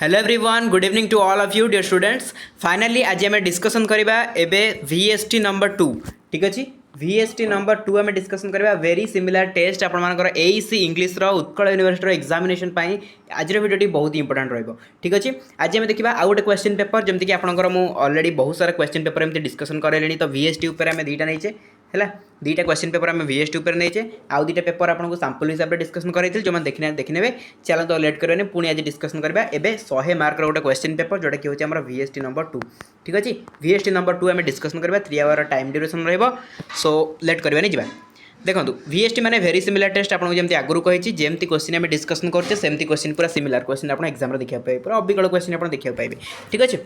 Hello everyone, good evening to all of you dear students. Finally आज आम discussion करवा एबे VST नंबर 2। ठीक अच्छे, VST नंबर 2 आम डिस्कसन करवा वेरी सिमिलर टेस्ट आपर AEC English Utkal university examination आज भिडियोटी बहुत इंपोर्टेंट रही। ठीक अच्छे, आज आम देखा आउ गोटे क्वेश्चन पेपर जमीक आपंकर ऑलरेडी बहुत सारा क्वेश्चन पेपर एमती डिस्कसन करें। तो VST उपर आम दुईटा नहीं है, दुईटा क्वेश्चन पेपर आम VST उपर नहीं आउ दुईटा पेपर आपको सैंपल हिसाब से डिस्कसन करें जो देखने चलो तो लेट करें पुणी आज डिस्कसन करवा एबे 100 मार्क गोटे क्वेश्चन पेपर जोटा कि होची हमर VST नंबर 2। ठीक अच्छे, VST नंबर 2 आम डिस्कसन करवा 3 आवर टाइम ड्यूरेशन रहिबो। सो लेट करवानी जा देखो VST माने वेरी सिमिलर टेस्ट आपको जमी आगुरी कही जमी क्वेश्चन आम डिस्कसन करते सेमती क्वेश्चन पूरा सिमिलर क्वेश्चन आप एग्जाम देखा पाए, पूरा अबिकल क्वेश्चन आप देखा पाए। ठीक अच्छे,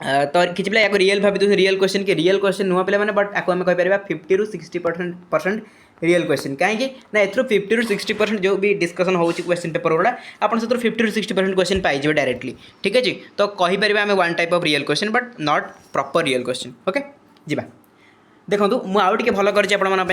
तो किसी पे रियल भाभी रियल क्वेश्चन कि रियल क्वेश्चन नुह पे मैंने बट आपको आम कहीपर 50 ରୁ 60% रियल क्वेश्चन कहीं ना एथर 50 ରୁ 60% जो भी डिस्कसन हो क्वेश्चन पेपर गुड़ा आप 50 ରୁ 60% क्वेश्चन पाइबे डायरेक्टली। ठीक अच्छे, तो कहीपर आम one type of real question but not proper real question. Okay जी देखो मुझे भल कर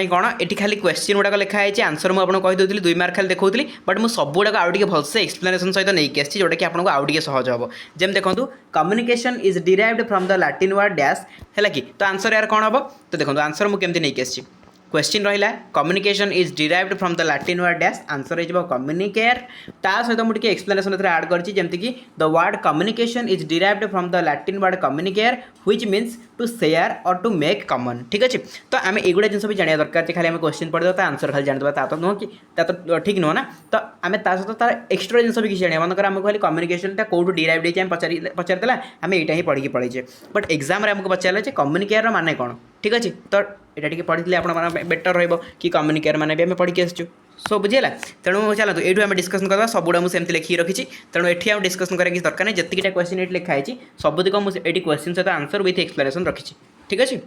कौन ये खाली क्वेश्चन गुड़ाक लिखाई आंसर मुझे कहीदी 2 मार्क खाली देखी बट मुझे सब गुड़ाक आउ भलसे एक्सप्लेनेशन सहित नहीं आसी जोटा कि आपको आउ सहज हम। जमी देखो communication is derived from the Latin word dash है कि तो आंसर यार कौन हम। तो देखो आंसर मुझे केमती नहीं आसी क्वेश्चन रहा communication is derived from the Latin word dash answer हो कम्युनिकेयर ता सहित मुझे एक्सप्लेनेशन ऐड करमती कि the word communication is derived from the Latin word communicare which means to share और टू मेक कॉमन। ठीक अच्छे, तो आम एगुड़ा जिन भी जाना दरकार खाली आम क्वेश्चन पढ़ा आंसर खाली जान तो नुह कि तो ठीक नुह ना। तो आम सहित तार एक्सट्रा जिन भी किसी जाना मनकर आमको खाली कम्युनिकेशन कौटू डिराइव्ड होती है पचारिदेला आम यहाँ ही पढ़ी पढ़ीचे बट एग्जाम आमको पचारे कम्युनिकेयर माने कौन। ठीक अच्छे, तो ये पढ़ी आप बेटर रही कम्युनिकेयर माने भी आम पढ़ी आसचु सो बुझीगला। तेणु चलते ये आम डिस्कसन करवा सबुड़ा मुझे सेमती लिखिक रखी तेणु ये आम डिस्कसन करा दरकार नहीं जितकीटा क्वेश्चन ये लिखाई सबुतिक मुझे क्वेश्चन सहित आंसर विथ एक्सप्लेनेशन रखी। ठीक अच्छे,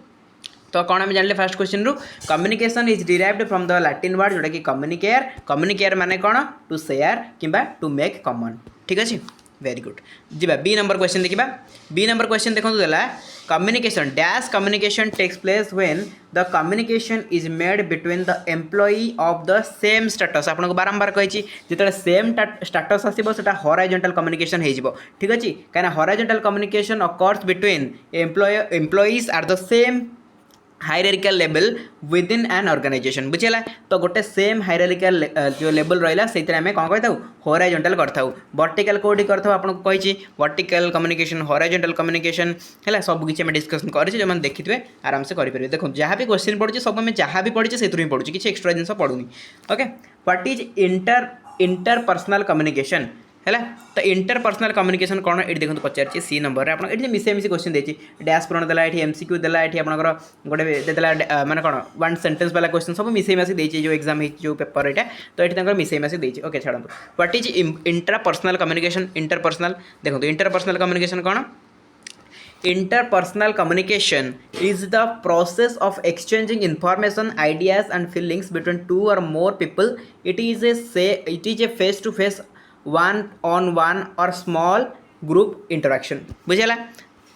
तो कौन आम जानले फास्ट क्वेश्चन रू communication is derived from the Latin word जोटा कि कम्युनिकेयर कम्युनिकेयर माने कौन टू शेयर किंबा टू मेक कॉमन। ठीक अच्छे, वेरी गुड जी। बी नंबर क्वेश्चन देखा बी नंबर क्वेश्चन देखो देला communication dash communication takes place when the communication is made between the employee of the same status आपको बारंबार कही जो सेम स्टेटस आसो से हॉराइजॉन्टल कम्युनिकेशन हो। ठीक अच्छे, कहीं horizontal communication occurs between employees are the same hierarchical level within an organization बुझेगा। तो गोटे सेम हायरार्किकल जो लेवल रहा से आम कौन कही हॉराइजॉन्टल करता वर्टिकल कौटी करता आपको कही वर्टिकल कम्युनिकेशन हॉराइजॉन्टल कम्युनिकेशन है सबकि आम डिस्कसन करें जो मैंने देखिए आराम से करेंगे। देखो जहाँ भी क्वेश्चन पढ़े सब आम जहाँ भी पढ़े से ही पढ़ुँ किसी एक्सट्रा जिन पढ़ुनी। Okay, what is interpersonal communication है तो इंटरपर्सनल कम्युनिकेशन कौन ये देखो पचार सी नंबर में आप मिसे मिसे क्वेश्चन देती डैश पूरण देला ये MCQ देला ये आपंकर गोटे देला माने कौन वन सेंटेंस वाला क्वेश्चन सब मिसे मासी देती जो एग्जाम जो पेपर यहाँ तो ये मिसे मासी देती। ओके छाड़ू what is interpersonal communication interpersonal देखो इंटरपर्सनल कम्युनिकेशन कौन interpersonal communication is the process of exchanging information ideas and feelings between two or more people. It is a face to face one on one or small group interaction बुझेगा।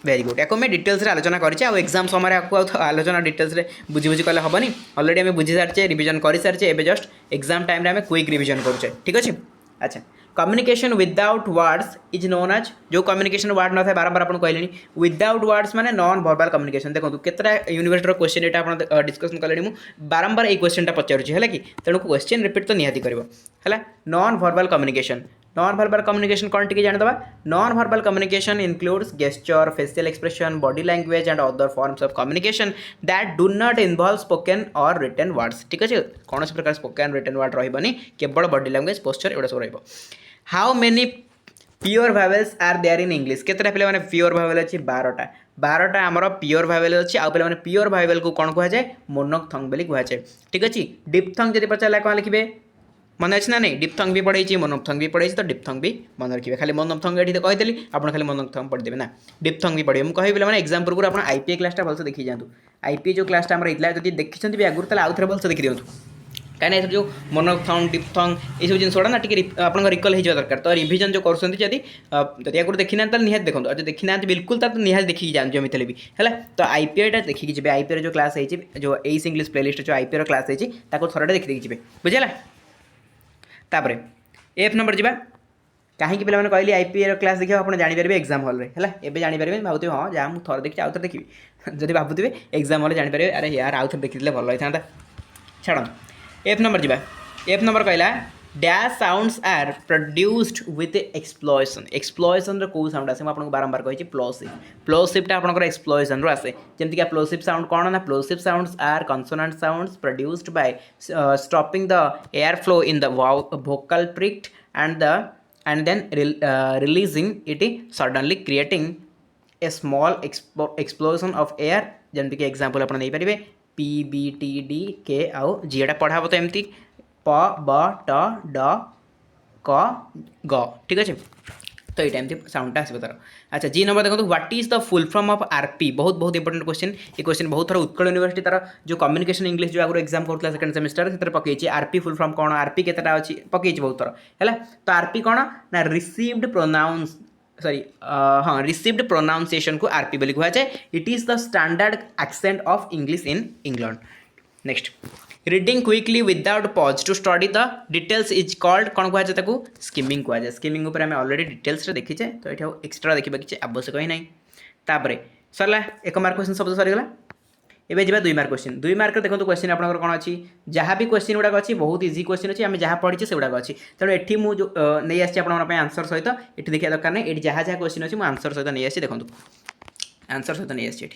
Very good या मैं details रे आलोचना करें exam समय आपको आलोचना details रे बुझी बुझी कले हेनी अलरेडी आम बुझी सारी रिविजन कर सारी एवं जस्ट एग्जाम टाइम आम क्विक रिविजन करुचे। ठीक अच्छे, अच्छा communication without words is known as जो कम्युनिकेशन वर्ड न था बारंबार आपको कहले विदाउट वर्ड्स माने नॉन वर्बल कम्युनिकेशन। देखो केतटा यूनिवर्सिटी क्वेश्चन ये आप डिस्कसन कले मुझे बारंबार ये क्वेश्चन पचारुची है कि तेणु क्वेश्चन रिपीट तो निहाती कर non verbal communication. Non verbal communication कौन टी जान दबा non verbal communication includes gesture facial expression body language and other forms of communication that do not involve spoken और रिटन वर्ड्स। ठीक अच्छे, कौन प्रकार स्पोकन रिटन वर्ड रही केवल बॉडी लैंग्वेज पोस्चर एवं सब रहा। How many pure vowels are there in English केतटा पे मैंने प्योर भावेल अच्छी 12टा आमर प्योर भावेल अच्छी आउ पे प्योर भावेल को कौन कहुए मोनोक्थंग बोली कहुए। ठीक अच्छे, डिप्थंग जब पचारा कौन लिखे मन अच्छे ना नहीं डिप्थंग भी पढ़े मोनोप्थंग भी पढ़े तो डिप्थंग भी मन रखिए खाली मोनोप्थंग ये कहीदेली आप खाली मोनोप्थंग पढ़ीदेवे ना डिप्थंग भी पढ़े मुझे कही मैंने एग्जाम पूर्व आप IPA क्लासटा भलसे देखी जातु IPA जो क्लासटा आम होता है देखी भी आगुरी ताले आउ थे भलसे देखी दिखाँ कहीं जो मोनोक्थंग डिप्थंग ये सब जिन गुड़ा ना टी आप रिकल हो दरकार। तो रिविजन जो करुँच आगुरी देखी ना निहाती देखो अच्छा देखी ना बिल्कुल तो निहाती देखिए जान जमी भी है तो IPA देखिए जी IPA जो क्लास है जो एस इंग्लिश प्लेलिस्ट जो IPA क्लास है थोड़ा देखी देखिए बुझेगा। तापर F नंबर जा कहीं पे कहली आईपीए क्लास देखिए आप जानीपारे एक्जाम हल है एवं जानीपारे भावुवे हाँ जहाँ मुझे थर देखी आउ थे देखी जब भावुवे एक्जाम हल जानीपारे अरे यार आउ थे देखी भल होता छाड़ एफ नंबर जा एफ नंबर कहला dash sounds are produced with explosion explosion कौ साउंड आसे आपको बारंबार कही प्लोसिप्टा आपंकर एक्सप्लोएसन रू आसे जमीक प्लोसिप साउंड कौन ना plosive sounds are consonant sounds produced by stopping the air flow in the vocal tract and then releasing it suddenly creating a small explosion of air जमीक एग्जांपल आप नहीं पारे पी बी टी डी के आउ zeta पढ़ा तो एमती प ब ट ड क ग ठीक अच्छे तो ये एमती साउंडटा आसो तार अच्छा जी नंबर देखो what is the full form of RP बहुत बहुत इंपोर्टेंट क्वेश्चन ये क्वेश्चन बहुत थोड़ा उत्कल यूनिवर्सिटी तार जो कम्युनिकेशन इंग्लिश जो आगे एग्जाम करता सेकंड सेमिस्टर से पकई आरपी फुल फॉर्म कौन आरपी केतटा अच्छी पकई बहुत थर है तो आरपी कौन ना रिसीव्ड प्रोनाउंस सॉरी हाँ रिसीव्ड प्रोनाउंसिएशन को आरपी बोली कहा जाए it is the standard accent of English in England next reading quickly without pause to study the details is called कौन कह जाए स्किमिंग कह स्किमिंग उपर आम ऑलरेडी डिटेल्स देखीचे तो ये एक्सट्रा देखा किसी आवश्यक ही ना तापर सरला एक मार्क क्वेश्चन सब सरीगला एवं जा 2 मार्क क्वेश्चन 2 मार्क देखो क्वेश्चन आपंकर कौन अच्छी जहाँ भी क्वेश्चन गुड़ाक अच्छी बहुत इजी क्वेश्चन अच्छी आम जहाँ पढ़ी से गुड़ाक अच्छी तेणु ये मुझे नहीं आसी आंसर सहित ये देखा दरकार नहीं ये जहाँ जहाँ क्वेश्चन अच्छी आंसर सहित नहीं आसी देखो आंसर सहित नहीं आसी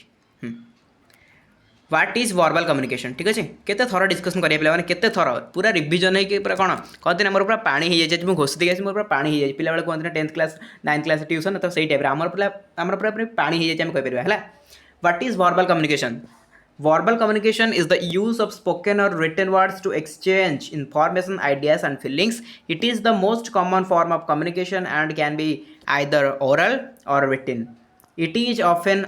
व्हाट इज वर्बल कम्युनिकेशन ठीक अच्छे केते थर डिस्कसन करिया पिला माने केते थर पूरा रिविजन है कि पूरा कौन कहते हैं मोर पूरा पानी हो जाए मुझे घोष देगी मोर पूरा पानी हो जाए पिला बेले कहते हैं 10th class 9th class tuition तो सही टाइप आमर पूरा पानी हो जाए कहीपर है what is verbal communication Verbal communication is the use of spoken or written words to exchange information, ideas, and feelings. It is the most common form of communication and can be either oral or written. It is often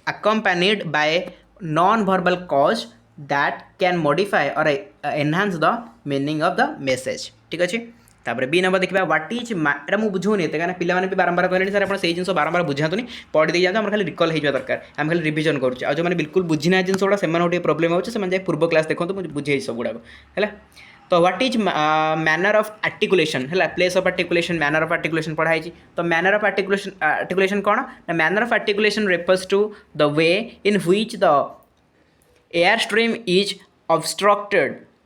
accompanied by non-verbal cues that can modify or enhance the meaning of the message. ठीक अच्छे तापर B number देखा what is एटा मुझे बुझुनी कहीं पे भी बारंबार कहले सर आप जिन बारंबार बुझातुनि पढ़ी दे जाते खाली रिकल हो दरकार आम खाली रिविजन करुचे आ जो मैंने बिल्कुल बुझीना जिन गुड़ा से प्रोब्लेम होते पूर्व क्लास देखो मुझे बुझे सब गुड़ाक है तो what is manner of articulation है place of articulation manner of articulation पढ़ाई तो मैनर ऑफ आर्टिकुलेशन कौन ना manner of articulation refers to the way in which the air stream is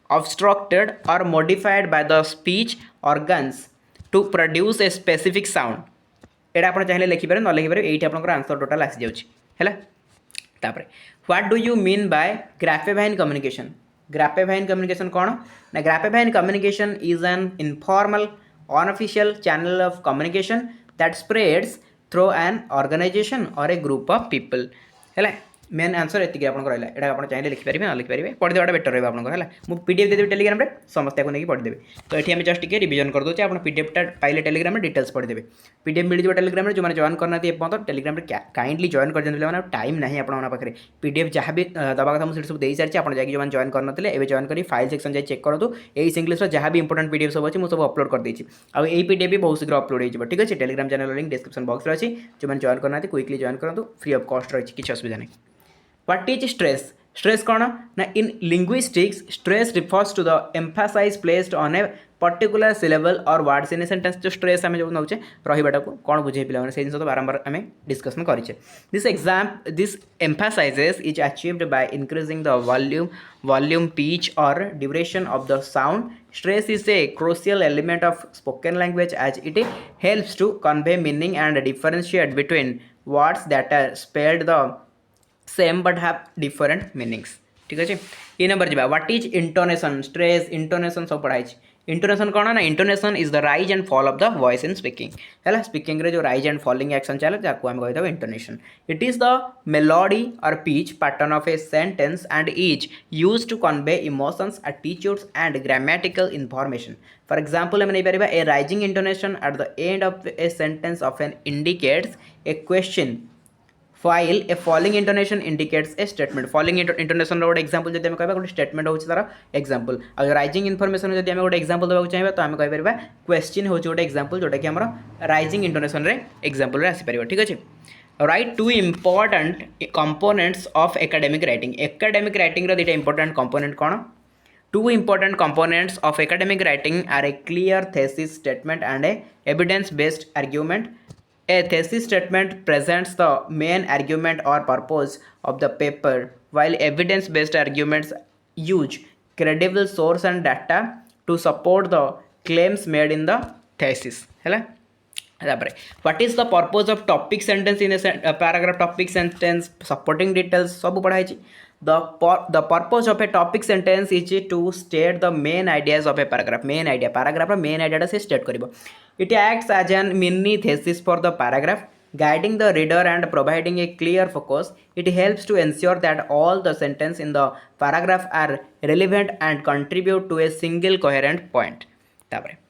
obstructed or modified by the speech organs to produce a specific sound एटा आप चाहिए लिखिपारे न लिखिपारे ये answer total आसी जाऊँगी है तापर what do you mean by grapevine communication grapevine communication कौन ना grapevine communication is an informal unofficial channel of communication that spreads through an organization और ए ग्रुप ऑफ पीपल है मेन आंसर एति आप रहा आप चाहिए लिखिपारे ना लिखिपारे पढ़ीदेवा बेटर रहा है मुझे पीडीएफ देदेवी टेलीग्राम में समस्त को नहीं पढ़ीदेवी तो ये आम जस्ट टिके रिविजन करदे आप पीडीएफटा पाइले टेलीग्राम में डिटेल्स पढ़ीदेवे पीडीएफ मिल जाए टेलीग्राम में जो जॉइन करना एपर्तन टेलीग्राम में काइंडली जॉइन कर मैंने टाइम ना आपके पीडीएफ जहाँ भी दवा कथा मुझे सब दे सारी आप जो जॉइन करते हैं जॉइन कर फाइल सेक्शन जाए चेक करूँ एस इंग्लिश जहाँ भी इंपोर्टेंट पीडीएफ सब अच्छे मुझे सब अपलोड कर देती आउ ये पीडीएफ भी बहुत शीघ्र अपलोड हो ठीक अच्छे Telegram channel link description box में अच्छी जो जॉइन करना क्विकली जॉइन करूँ फ्री ऑफ कॉस्ट रही किसी असुविधा नहीं What is stress? Stress कौन ना in linguistics stress refers to the emphasis placed on a particular syllable or words in a sentence जो stress आम जो नौचे रहीबाटा को कौन बुझे पिला से जिन बारंबार आम डिस्कसन करें this emphasizes is achieved by increasing the volume pitch or duration of the sound. Stress is a crucial element of spoken language as it helps to convey meaning and differentiate between words that are spelled the same but have different meanings ठीक अच्छे ये number जा what is intonation stress intonation सब पढ़ाई intonation कौन ना intonation is the rise and fall of the voice in speaking है speaking रे जो राइज एंड फॉलिंग एक्शन चले जाको हम कहीदेव intonation it is the melody और pitch pattern of a sentence and is use to convey emotions attitudes and grammatical information for example हम नहीं पारिबा a rising intonation at the end of a sentence of an indicates a question while a falling intonation indicates a statement falling intonation रो example जदि हम कहबा गोटे statement होछि तार एग्जांपल आ राइजिंग इनफॉरमेशन जदि हम गोटे एग्जांपल देबाक चाहिबा तो हम कहि परबा क्वेश्चन होछि गोटे एग्जांपल जोटा कि हमर राइजिंग इंटोनेशन रे एग्जांपल रे आसी परबा ठीक अछि write two important components of academic writing रो दुटा इंपोर्टेंट कंपोनेंट कोन Two important components of academic writing are a clear thesis statement and a evidence-based argument. A thesis statement presents the main argument or purpose of the paper, while evidence-based arguments use credible source and data to support the claims made in the thesis. Hela? What is the purpose of topic sentence in a paragraph? Topic sentence, supporting details, सब पढ़ाई छी. The purpose of a topic sentence is to state the main ideas of a paragraph. Main idea, paragraph रा main idea टा से state करिबो. It acts as an mini thesis for the paragraph, guiding the reader and providing a clear focus. It helps to ensure that all the sentences in the paragraph are relevant and contribute to a single coherent point. तापरे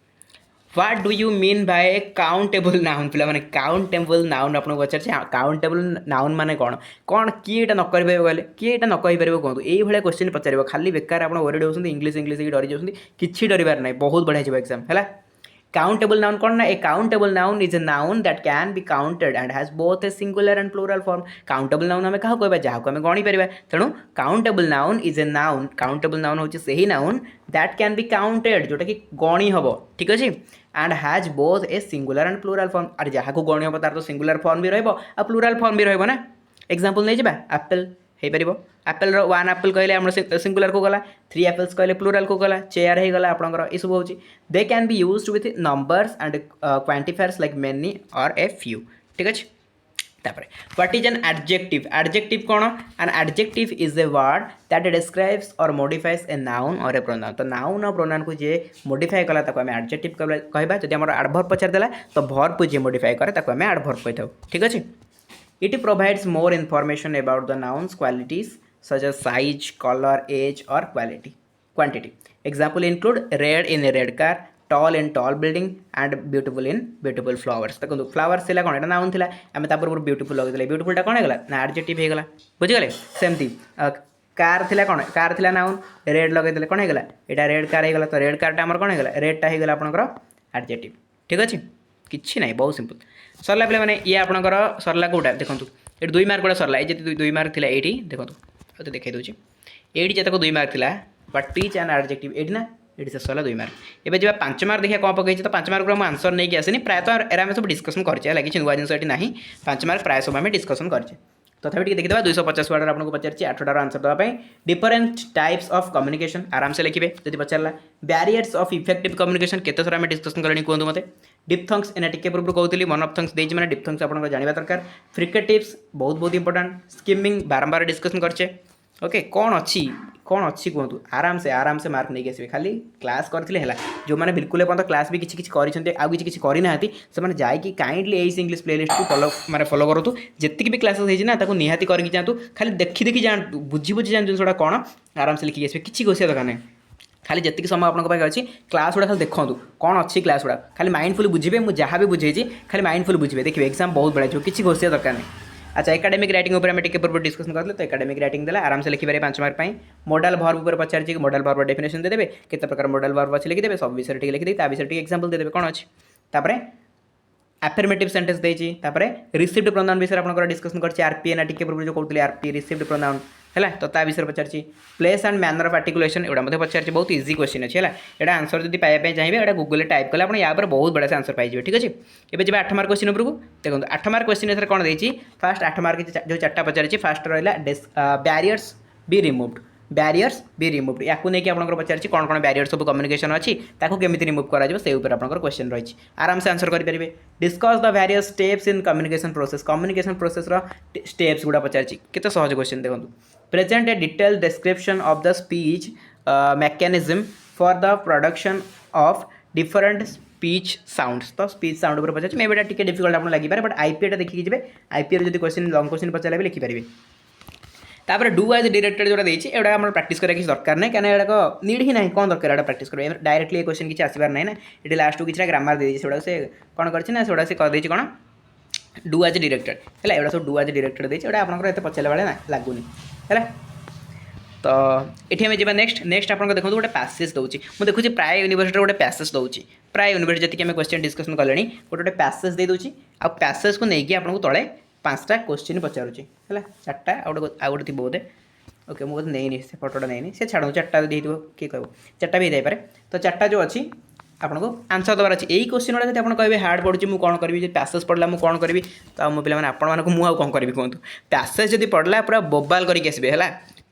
What do you mean by a countable noun? पिला माने countable noun आपको पचार countable noun माने कौन कौन किए एटा न करि परिबो कहले किए एटा न कहि परिबो कहतु एई भले क्वेश्चन पचारिबो खाली बेकार आपण ओरेड होसुंदी इंग्लिश की डरी जाउसुंदी किछि डरिबार नै बहुत बढ़िया जिवो एग्जाम हैला countable noun कौन ना a countable noun is a noun that can be counted and has both a singular and plural form. countable noun हमें कहा कहबा जहा को हमें गणी परिबा तेणु countable noun is a noun. countable noun होची सही noun that can be counted जोटा कि गणी हबो ठीक अछि and has both a singular and plural form. अरे जहा को गणी हबो तार तो singular form भी रहबो आ plural form भी रहबो ना. example नै जेबा apple हे परिबो एप्पल रो वन एप्पल कहले हमर सिंगुलर को गला थ्री एप्पल्स कहले प्लूरल को गला चेयर हे गला आपनकर ई सब होची they can be used with numbers and quantifiers like many और ए फ्यू ठीक अछि तापर what is an adjective adjective cone an adjective is a word that describes और मॉडिफाइज ए नाउन और ए प्रोनाउन तो नाउन और प्रोनाउन को जे modify कला ताको हमें एडजेक्टिव कहबा जदि हमर एडवर्ब पछार देला तो वर्ब को जे मॉडिफाई करे ताको हमें एडवर्ब कहथौ ठीक अछि. It provides more information about the noun's qualities such as size, color, age or quantity. Example include red in a red car, tall in tall building and beautiful in beautiful flowers. देखो flowers थिला कोन एटा noun थिला हम तापर पर beautiful लगे दिले beautiful टा कोन हेगला ना adjective हेगला बुझि गले सेमती कार थिला कोन कार थिला नाउन red लगे दिले कोन हेगला एटा red car हेगला तो red car टा हमर कोन हेगला red टा हेगला आपनकर adjective ठीक अछि किछि नै बहुत सिंपल सरला पे मैंने ये आपंकर सरला कौटा देखो ये 2 मार्क गोटा सरला ये 2 मार्क थी ये देखो तो देखा दूसरी ये जतक 2 मार्क थी बट इज एन एडजेक्टिव ये ना ये से सरला 2 मार्क एवं जब 5 मार्क देखिए कौन पकई तो 5 मार्क मुझे आंसर नहीं आसनी प्रायतः एरा सब डिस्कसन करें लगे नुआ जिन ये ना 5 मार्क प्राय सब आम डिस्कसन करें तथापि देखिए 250 वर्ड आपको पचार 8टार आंसर देवाई डिफरेंट टाइप्स ऑफ कम्युनिकेशन आराम से लिखिए जब पचारा बैरियर्स ऑफ इफेक्टिव कम्युनिकेशन केते थर आम डिस्कसन करें कहूँ मत डिप्थंग्स एना टिके पूर्व कहूली वन ऑफ थंग्स देती मैंने डिप्थंग्स आप जाना दरकार फ्रिकेटिव्स बहुत बहुत इंपोर्टेंट स्किमिंग बारंबार डिस्कसन करचे ओके कौन अच्छी कहतु आराम से मार्क नहीं आसवे खाली क्लास करते है जो मैंने बिल्कुल पर्यटन क्लास भी किसी किसी करना से जाकि काइंडली एस इंग्लिश प्लेलिस्ट को फॉलो माने फॉलो करूँ जी भी क्लासेस होती ना निहाती करके जातु खाली देखी देखी जातु बुझी जातु जिनसा कौन आराम से लिखिक आसवे किसी घोषिया दरकार नहीं खाली जितकी समय आपको पाखे अच्छी क्लास गुड़ा खाली देखो कौन अच्छी क्लास गुड़ा खाली माइंडफुल बुझे मुझे जहाँ भी बुझे खाली माइंडफुल बुझे देखिए एग्जाम बहुत बढ़िया किसी घोषिया दरकार नहीं. अच्छा एकेडमिक राइटिंग ऊपर टिके पूर्व डिस्कसन करते तो एकेडमिक राइटिंग देला आराम से लिखिपारे 5 मार्क पाई मॉडल वर्ब ऊपर पचार कि मॉडल वर्ब डेफिनेशन दे देबे केते प्रकार मॉडल वर्ब अछि लिखि देबे सब विषय टिके लिखि दे ता विषय टिके एग्जांपल दे देबे कोन अछि तापरे अफर्मेटिव सेंटेंस देछि तापरे रिसीव्ड प्रोनाउन विषय आपनकर डिस्कसन करछि आरपी ना टिके पूर्व जो कहउतले आरपी रिसीव्ड प्रोनाउन है तो ता विषय पचार place and manner of articulation एटा मते पचार बहुत इजी क्वेश्चन अच्छे है एटा आंसर जब पाइबा चाहिए एटा गूगल टाइप कले आप या बहुत बड़ा से आंसर पाइबे ठीक अच्छे एवं जब 8 मार्क क्वेश्चन उपरकू देखो 8 मार्क क्वेश्चन एथर कौन देछि फास्ट 8 मार्क जो 4टा पचार फास्ट रहा बैरियर्स बी रिमूव्ड या नहीं आपंकर पचार कौन कौन बैरियर सब कम्युनिकेशन अच्छी केमी रिमूव कर से ऊपर आपंकर क्वेश्चन रही आराम से आंसर करेंगे discuss the various steps in communication process steps गुड़ा पचार केते सहज क्वेश्चन देखो present A detail description of the speech mechanism for the production of different speech sounds तो स्पीच साउंड ऊपर पचार मे बेटा टिके डिफिकल्ट आपन लगी पारे बट आईपीए देखिए जी आईपीए जब क्वेश्चन लॉन्ग क्वेश्चन पचारे भी लिखिपारे तापर डू एज डायरेक्टेड जो देती है एटा प्राक्टिस करा किसी दरकार नहीं कहीं एटा नीड ही ना कौन दरकार एटा प्राक्टिस कर डायरेक्टली ये क्वेश्चन किसी आसबार ना ये लास्ट को किसी ग्रामर दे से कौन कर से कर कौन डू एज डायरेक्टेड है एटा सब डू एज डायरेक्टेड देती आपंकर एत पचारे भाई ना लगुनि है तो ये आम जा नेक्स्ट आप देखो गोटे पैसेज दूसरी मुझे देखुची प्राय यूनिवर्सिटी गोटे पैसेज दूसरी प्राय यूनिवर्सिटी जी आम क्वेश्चन डिस्कसन कले गोटे पैसेज दे दूसरी आ पैसेज को लेकिन आपको तले 5टा क्वेश्चन पचारूँ है 4टा आउ गोटे थी बोधे ओके मुझे नहीं से फोटोटा नहीं से छाड़ चार्टा दी किए कह चार्टा भी पारे तो चार्टा जो अच्छी आपको आंसर देवार अच्छी यही क्वेश्चन गुड़ा जब आप कहे हार्ड पड़ुची मुझे कौन करी पैसेज पढ़ला मुझे कौन करी तो मो पे आपको मुझे कौन करी कहूँ पैसेज जब पढ़ला पूरा बोबाल करके आसबे है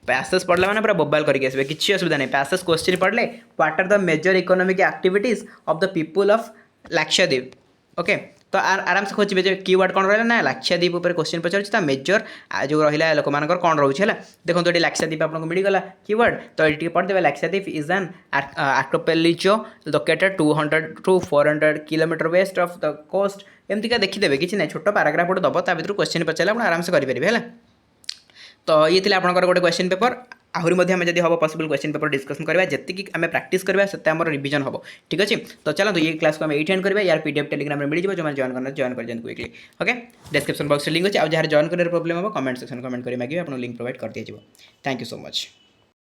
पैसेज पढ़ला मैंने पूरा बोबाल करके आसबे किसी असुविधा नहीं पैसेज क्वेश्चन पढ़ले what are the major economic activities of the people of Lakshadweep okay तो आराम से खोजे जो कीवर्ड कौन रहा ना लाक्षाद्वीप उपर क्वेश्चन पचार मेजर जो रहा लोक मान कौन रोचे है देखो ये लाक्षाद्वीप आपको मिलगला कीवर्ड तो ये पढ़ते Lakshadweep is an archipelago located 200 to 400 kilometre west of the coast एमती देखीदे किसी ना छोट पैराग्राफ गोटे दब ता भर क्वेश्चन पचारे आप आराम से करेंगे है तो ये थी आपंकर गोटे क्वेश्चन पेपर आहरी आम जब हम पॉसिबल क्वेश्चन पेपर डिस्कसन करवा जी आम प्रैक्टिस करवा से आम रिविजन हम ठीक अच्छे तो चलो ये क्लास को ये एंड करवा यार पीडीएफ टेलीग्राम में मिल जो जॉइन करना जॉइन कर जाए quickly okay description box link अच्छे जहाँ जॉइन कर प्रॉब्लम हम कमेंट सेक्शन कमेंट कर मांगे आपको लिंक प्रोवाइड कर दिया थैंक यू सो मच।